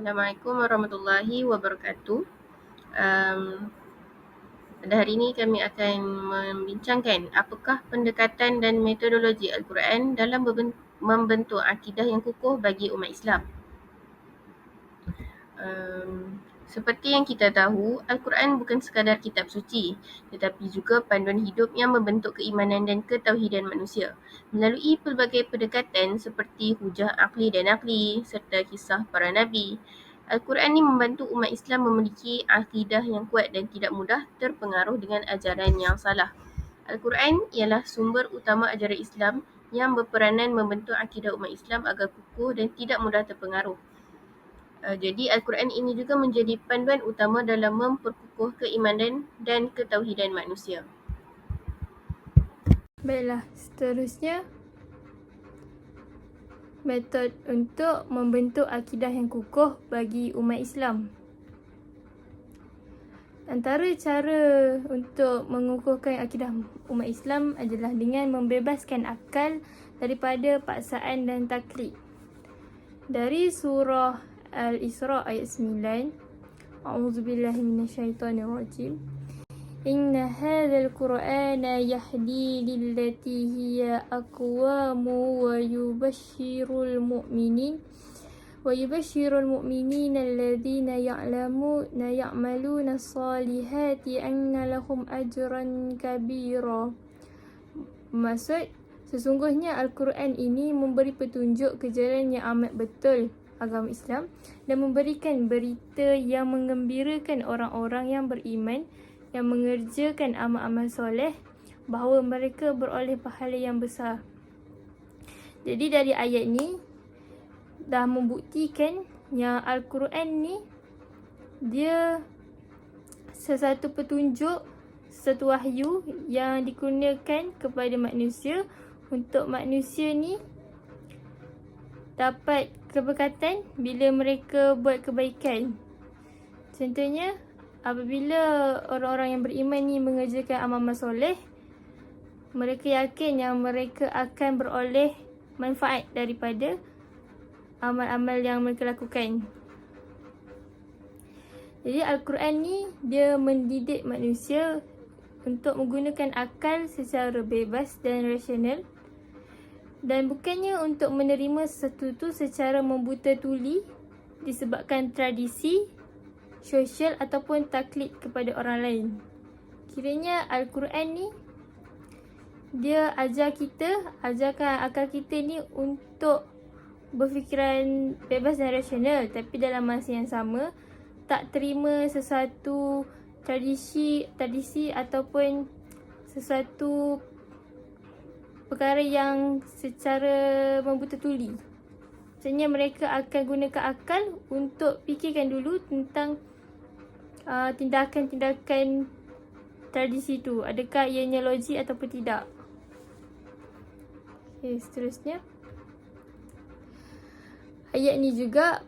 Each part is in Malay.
Assalamualaikum warahmatullahi wabarakatuh. Pada hari ini kami akan membincangkan apakah pendekatan dan metodologi Al-Quran dalam membentuk akidah yang kukuh bagi umat Islam. Seperti yang kita tahu, Al-Quran bukan sekadar kitab suci, tetapi juga panduan hidup yang membentuk keimanan dan ketauhidan manusia. Melalui pelbagai pendekatan seperti hujah akli dan nakli serta kisah para nabi, Al-Quran ini membantu umat Islam memiliki akidah yang kuat dan tidak mudah terpengaruh dengan ajaran yang salah. Al-Quran ialah sumber utama ajaran Islam yang berperanan membentuk akidah umat Islam agar kukuh dan tidak mudah terpengaruh. Jadi Al-Quran ini juga menjadi panduan utama dalam memperkukuh keimanan dan ketauhidan manusia. Baiklah, seterusnya metod untuk membentuk akidah yang kukuh bagi umat Islam. Antara cara untuk mengukuhkan akidah umat Islam adalah dengan membebaskan akal daripada paksaan dan taklid. Dari surah Al-Isra ayat 9, A'udzubillahi minasyaitonirrajim. Inna hadzal Qur'ana yahdi lillati hiya aqwamu wa yubashshirul mu'minina alladhina ya'maluna as-salihati anna lahum ajran kabira. Maksud, sesungguhnya Al-Quran ini memberi petunjuk ke jalan yang amat betul agama Islam dan memberikan berita yang menggembirakan orang-orang yang beriman yang mengerjakan amal-amal soleh bahawa mereka beroleh pahala yang besar. Jadi dari ayat ni dah membuktikan yang Al-Quran ni dia sesuatu petunjuk, sesuatu wahyu yang dikurniakan kepada manusia untuk manusia ni dapat keberkatan bila mereka buat kebaikan. Contohnya, apabila orang-orang yang beriman ni mengerjakan amal-amal soleh, mereka yakin yang mereka akan beroleh manfaat daripada amal-amal yang mereka lakukan. Jadi Al-Quran ni dia mendidik manusia untuk menggunakan akal secara bebas dan rasional, dan bukannya untuk menerima sesuatu tu secara membuta tuli disebabkan tradisi, sosial ataupun taklid kepada orang lain. Kiranya Al-Quran ni dia ajarkan akal kita ni untuk berfikiran bebas dan rasional, tapi dalam masa yang sama tak terima sesuatu tradisi ataupun sesuatu perkara yang secara membuta tuli. Maksudnya mereka akan gunakan akal untuk fikirkan dulu tentang tindakan-tindakan tradisi tu, adakah ianya logik ataupun tidak. Okay, seterusnya ayat ni juga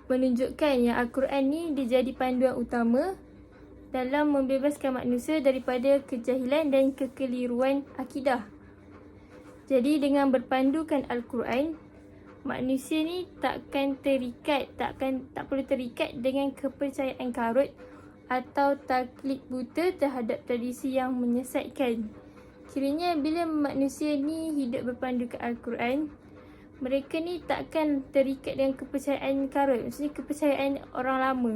menunjukkan yang Al-Quran ni dia jadi panduan utama dalam membebaskan manusia daripada kejahilan dan kekeliruan akidah. Jadi dengan berpandukan Al-Quran, manusia ni tak perlu terikat dengan kepercayaan karut atau taklid buta terhadap tradisi yang menyesatkan. Kiranya bila manusia ni hidup berpandukan Al-Quran, mereka ni takkan terikat dengan kepercayaan karut, maksudnya kepercayaan orang lama.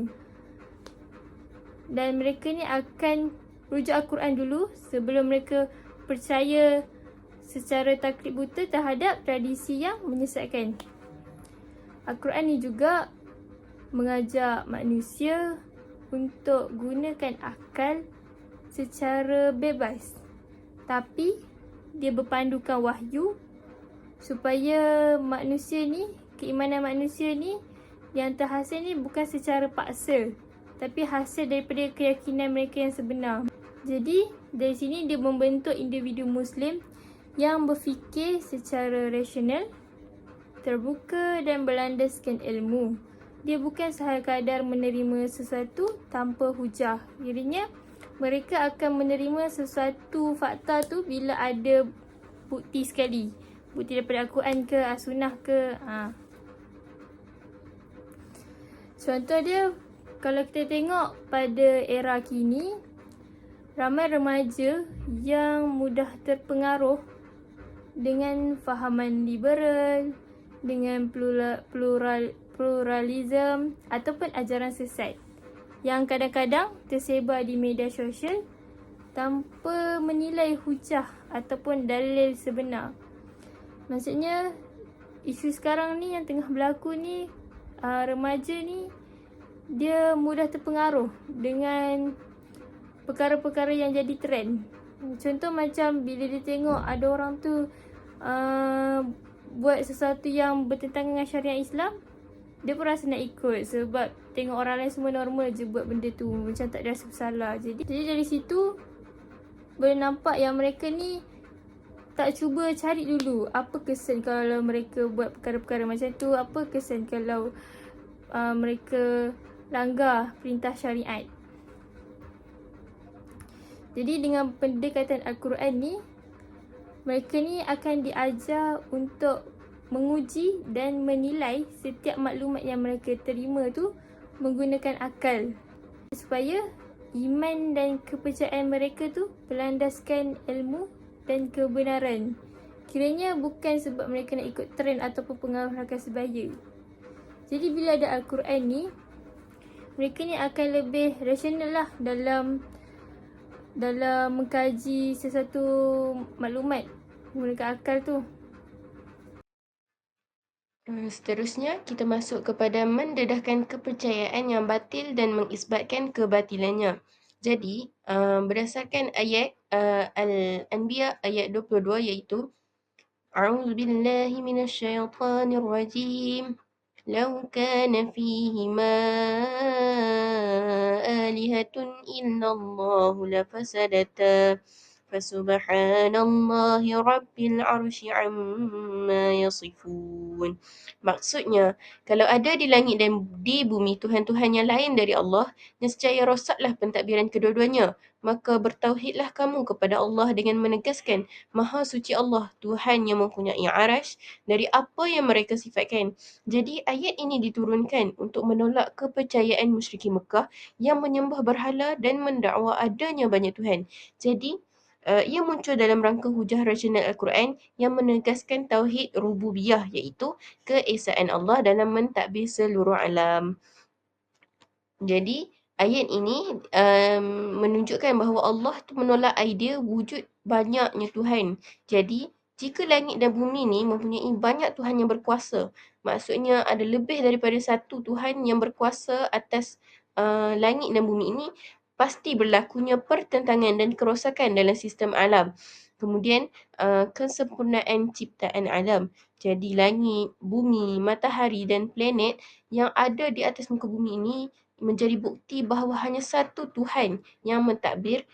Dan mereka ni akan rujuk Al-Quran dulu sebelum mereka percaya secara taklid buta terhadap tradisi yang menyesatkan. Al-Quran ni juga mengajak manusia untuk gunakan akal secara bebas, tapi dia berpandukan wahyu supaya manusia ni, keimanan manusia ni yang terhasil ni bukan secara paksa, tapi hasil daripada keyakinan mereka yang sebenar. Jadi dari sini dia membentuk individu Muslim yang berfikir secara rasional, terbuka dan berlandaskan ilmu. Dia bukan sekadar menerima sesuatu tanpa hujah. Kiranya mereka akan menerima sesuatu fakta tu bila ada bukti sekali. Bukti daripada Al-Quran ke, As-Sunnah ke. Contoh dia, kalau kita tengok pada era kini, ramai remaja yang mudah terpengaruh dengan fahaman liberal, dengan pluralism ataupun ajaran sesat yang kadang-kadang tersebar di media sosial tanpa menilai hujah ataupun dalil sebenar. Maksudnya, isu sekarang ni yang tengah berlaku ni, remaja ni dia mudah terpengaruh dengan perkara-perkara yang jadi trend. Contoh macam bila dia tengok ada orang tu buat sesuatu yang bertentangan dengan syariat Islam, dia pun rasa nak ikut sebab tengok orang lain semua normal je buat benda tu, macam tak ada rasa bersalah. Jadi dari situ boleh nampak yang mereka ni tak cuba cari dulu apa kesan kalau mereka buat perkara-perkara macam tu, apa kesan kalau mereka langgar perintah syariat. Jadi dengan pendekatan Al-Quran ni, mereka ni akan diajar untuk menguji dan menilai setiap maklumat yang mereka terima tu menggunakan akal, supaya iman dan kepercayaan mereka tu berlandaskan ilmu dan kebenaran. Kiranya bukan sebab mereka nak ikut trend ataupun pengaruh rakan sebaya. Jadi bila ada Al-Quran ni, mereka ni akan lebih rasional lah dalam mengkaji sesuatu maklumat menggunakan akal tu. Seterusnya, kita masuk kepada mendedahkan kepercayaan yang batil dan mengisbatkan kebatilannya. Jadi, berdasarkan ayat Al-Anbiya ayat 22 iaitu A'udzu billahi minasyaitonir rajim. Law kana fihima alihatun illallahu lafasadata. Fasubhanallahi rabbil arsy amma yasifun. Maksudnya, kalau ada di langit dan di bumi Tuhan-Tuhan yang lain dari Allah, nescaya rosaklah pentadbiran kedua-duanya. Maka bertauhidlah kamu kepada Allah dengan menegaskan Maha Suci Allah, Tuhan yang mempunyai arasy dari apa yang mereka sifatkan. Jadi ayat ini diturunkan untuk menolak kepercayaan musyrikin Mekah yang menyembah berhala dan mendakwa adanya banyak Tuhan. Jadi ia muncul dalam rangka hujah rasional Al-Quran yang menegaskan tauhid rububiyah, iaitu keesaan Allah dalam mentadbir seluruh alam. Jadi ayat ini menunjukkan bahawa Allah tu menolak idea wujud banyaknya Tuhan. Jadi jika langit dan bumi ni mempunyai banyak Tuhan yang berkuasa, maksudnya ada lebih daripada satu Tuhan yang berkuasa atas langit dan bumi ini, pasti berlakunya pertentangan dan kerosakan dalam sistem alam. Kemudian kesempurnaan ciptaan alam. Jadi langit, bumi, matahari dan planet yang ada di atas muka bumi ini menjadi bukti bahawa hanya satu Tuhan yang mentadbir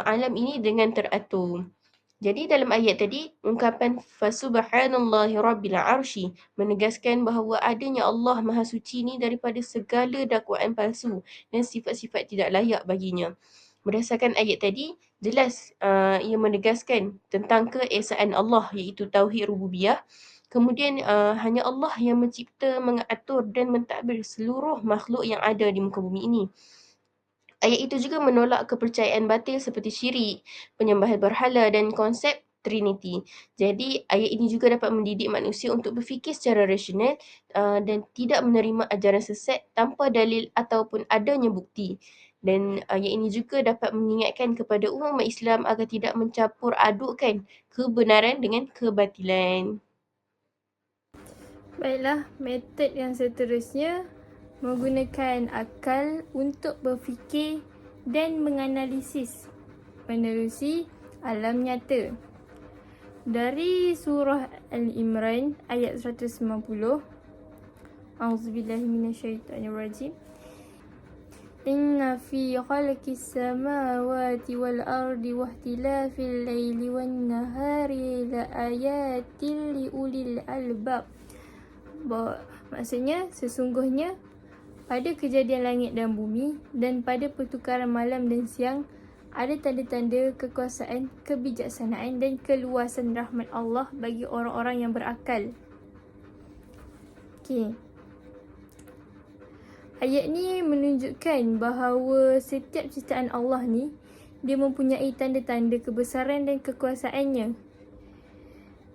alam ini dengan teratur. Jadi dalam ayat tadi, ungkapan Fasubhanallahi Rabbil Arsy menegaskan bahawa adanya Allah Maha Suci ni daripada segala dakwaan palsu dan sifat-sifat tidak layak baginya. Berdasarkan ayat tadi, jelas ia menegaskan tentang keesaan Allah, iaitu Tauhid Rububiyah. Kemudian hanya Allah yang mencipta, mengatur dan mentadbir seluruh makhluk yang ada di muka bumi ini. Ayat itu juga menolak kepercayaan batil seperti syirik, penyembahan berhala dan konsep Trinity. Jadi ayat ini juga dapat mendidik manusia untuk berfikir secara rasional dan tidak menerima ajaran sesat tanpa dalil ataupun adanya bukti. Dan ayat ini juga dapat mengingatkan kepada umat Islam agar tidak mencampur adukkan kebenaran dengan kebatilan. Baiklah, metod yang seterusnya menggunakan akal untuk berfikir dan menganalisis menerusi alam nyata. Dari surah Al-Imran ayat 190. A'udzubillahi minasyaitonirrajim. Inna fi khalqis samawati wal ardi wahtilafil laili wan nahari la ayatin liulil albab. Maksudnya, sesungguhnya pada kejadian langit dan bumi dan pada pertukaran malam dan siang ada tanda-tanda kekuasaan, kebijaksanaan dan keluasan rahmat Allah bagi orang-orang yang berakal. Okey. Ayat ni menunjukkan bahawa setiap ciptaan Allah ni dia mempunyai tanda-tanda kebesaran dan kekuasaannya.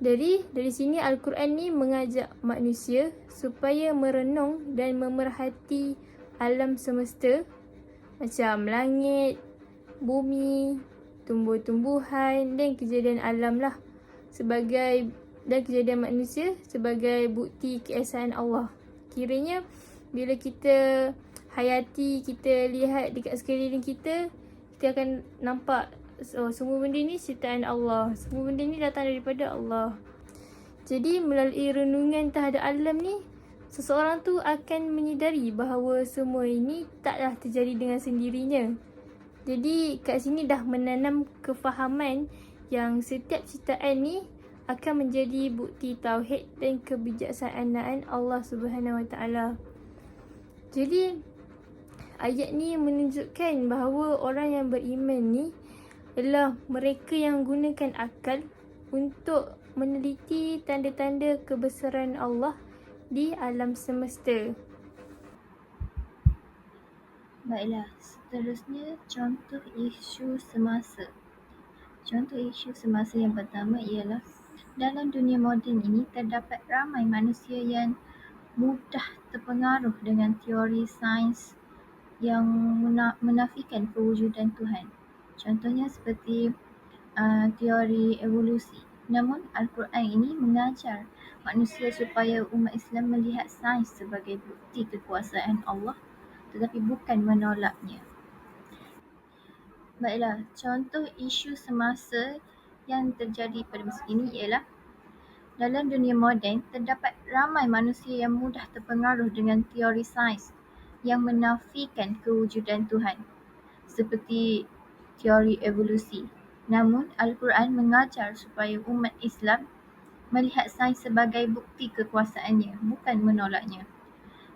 Dari sini Al-Quran ni mengajak manusia supaya merenung dan memerhati alam semesta macam langit, bumi, tumbuh-tumbuhan dan kejadian alam lah dan kejadian manusia sebagai bukti keesaan Allah. Kiranya bila kita hayati, kita lihat dekat sekeliling kita, kita akan nampak semua benda ni ciptaan Allah. Semua benda ni datang daripada Allah. Jadi melalui renungan terhadap alam ni, seseorang tu akan menyedari bahawa semua ini taklah terjadi dengan sendirinya. Jadi kat sini dah menanam kefahaman yang setiap ciptaan ni akan menjadi bukti tauhid dan kebijaksanaan Allah Subhanahu Wa Taala. Jadi ayat ni menunjukkan bahawa orang yang beriman ni adalah mereka yang gunakan akal untuk meneliti tanda-tanda kebesaran Allah di alam semesta. Baiklah, seterusnya contoh isu semasa. Contoh isu semasa yang pertama ialah dalam dunia moden ini terdapat ramai manusia yang mudah terpengaruh dengan teori sains yang menafikan kewujudan Tuhan. Contohnya seperti teori evolusi. Namun Al-Quran ini mengajar manusia supaya umat Islam melihat sains sebagai bukti kekuasaan Allah tetapi bukan menolaknya. Baiklah, contoh isu semasa yang terjadi pada masa ini ialah dalam dunia moden terdapat ramai manusia yang mudah terpengaruh dengan teori sains yang menafikan kewujudan Tuhan seperti teori evolusi. Namun Al-Quran mengajar supaya umat Islam melihat sains sebagai bukti kekuasaannya, bukan menolaknya.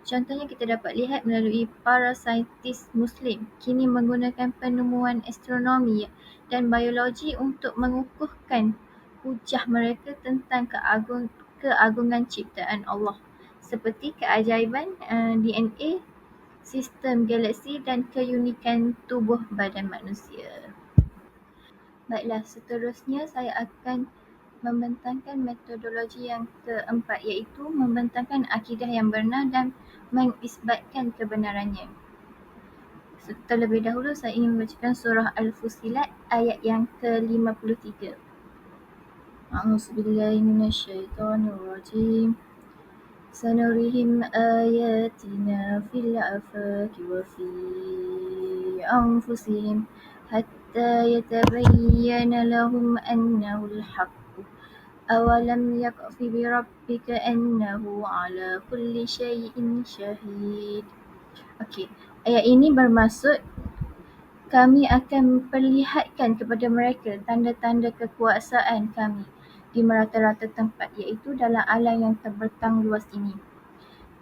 Contohnya kita dapat lihat melalui para saintis Muslim kini menggunakan penemuan astronomi dan biologi untuk mengukuhkan hujah mereka tentang keagungan ciptaan Allah seperti keajaiban DNA, sistem galaksi dan keunikan tubuh badan manusia. Baiklah, seterusnya saya akan membentangkan metodologi yang keempat iaitu membentangkan akidah yang benar dan mengisbatkan kebenarannya. Terlebih dahulu saya ingin membacakan surah Al-Fussilat ayat yang ke-53. A'udzubillahi minasyaitonirrajim. Sanurihim ayatina fil afaqi wa fi anfusihim hatta yatabayyana lahum annahu al-haqq. Awalam yakfi birabbika annahu ala kulli syai'in syahid. Okey, ayat ini bermaksud kami akan memperlihatkan kepada mereka tanda-tanda kekuasaan kami di merata-rata tempat iaitu dalam alam yang terbentang luas ini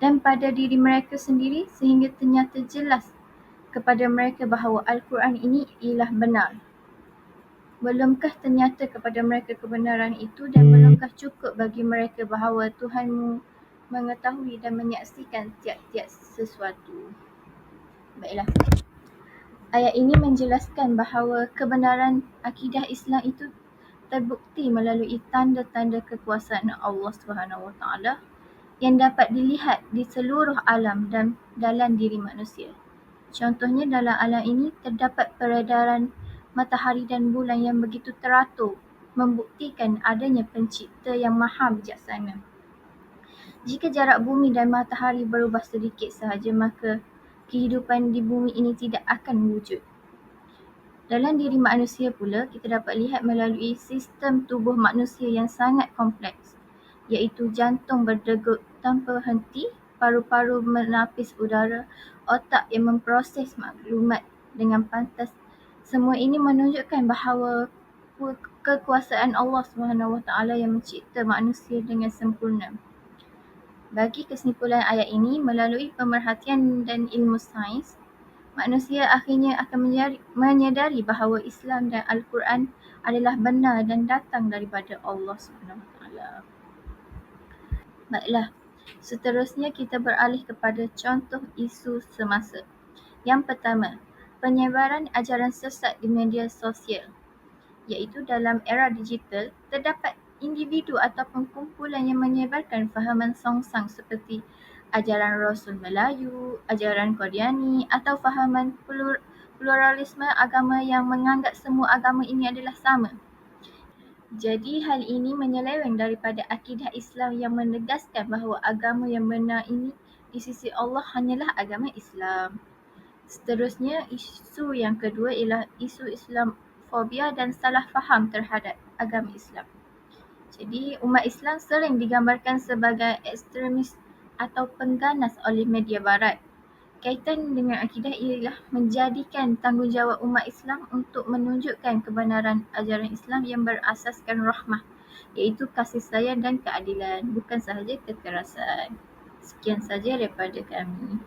dan pada diri mereka sendiri sehingga ternyata jelas kepada mereka bahawa Al-Quran ini ialah benar. Belumkah ternyata kepada mereka kebenaran itu dan belumkah cukup bagi mereka bahawa Tuhanmu mengetahui dan menyaksikan tiap-tiap sesuatu. Baiklah. Ayat ini menjelaskan bahawa kebenaran akidah Islam itu terbukti melalui tanda-tanda kekuasaan Allah SWT yang dapat dilihat di seluruh alam dan dalam diri manusia. Contohnya dalam alam ini terdapat peredaran matahari dan bulan yang begitu teratur, membuktikan adanya pencipta yang maha bijaksana. Jika jarak bumi dan matahari berubah sedikit sahaja, maka kehidupan di bumi ini tidak akan wujud. Dalam diri manusia pula, kita dapat lihat melalui sistem tubuh manusia yang sangat kompleks, iaitu jantung berdegup tanpa henti, paru-paru menapis udara, otak yang memproses maklumat dengan pantas. Semua ini menunjukkan bahawa kekuasaan Allah SWT yang mencipta manusia dengan sempurna. Bagi kesimpulan ayat ini, melalui pemerhatian dan ilmu sains, manusia akhirnya akan menyadari bahawa Islam dan Al-Quran adalah benar dan datang daripada Allah SWT. Baiklah, Seterusnya kita beralih kepada contoh isu semasa. Yang pertama, penyebaran ajaran sesat di media sosial, iaitu dalam era digital, terdapat individu ataupun kumpulan yang menyebarkan fahaman songsang seperti ajaran Rasul Melayu, ajaran Qadiani atau fahaman pluralisme agama yang menganggap semua agama ini adalah sama. Jadi hal ini menyeleweng daripada akidah Islam yang menegaskan bahawa agama yang benar ini di sisi Allah hanyalah agama Islam. Seterusnya, isu yang kedua ialah isu Islamfobia dan salah faham terhadap agama Islam. Jadi, umat Islam sering digambarkan sebagai ekstremis atau pengganas oleh media barat. Kaitan dengan akidah ialah menjadikan tanggungjawab umat Islam untuk menunjukkan kebenaran ajaran Islam yang berasaskan rahmah, iaitu kasih sayang dan keadilan, bukan sahaja kekerasan. Sekian saja daripada kami.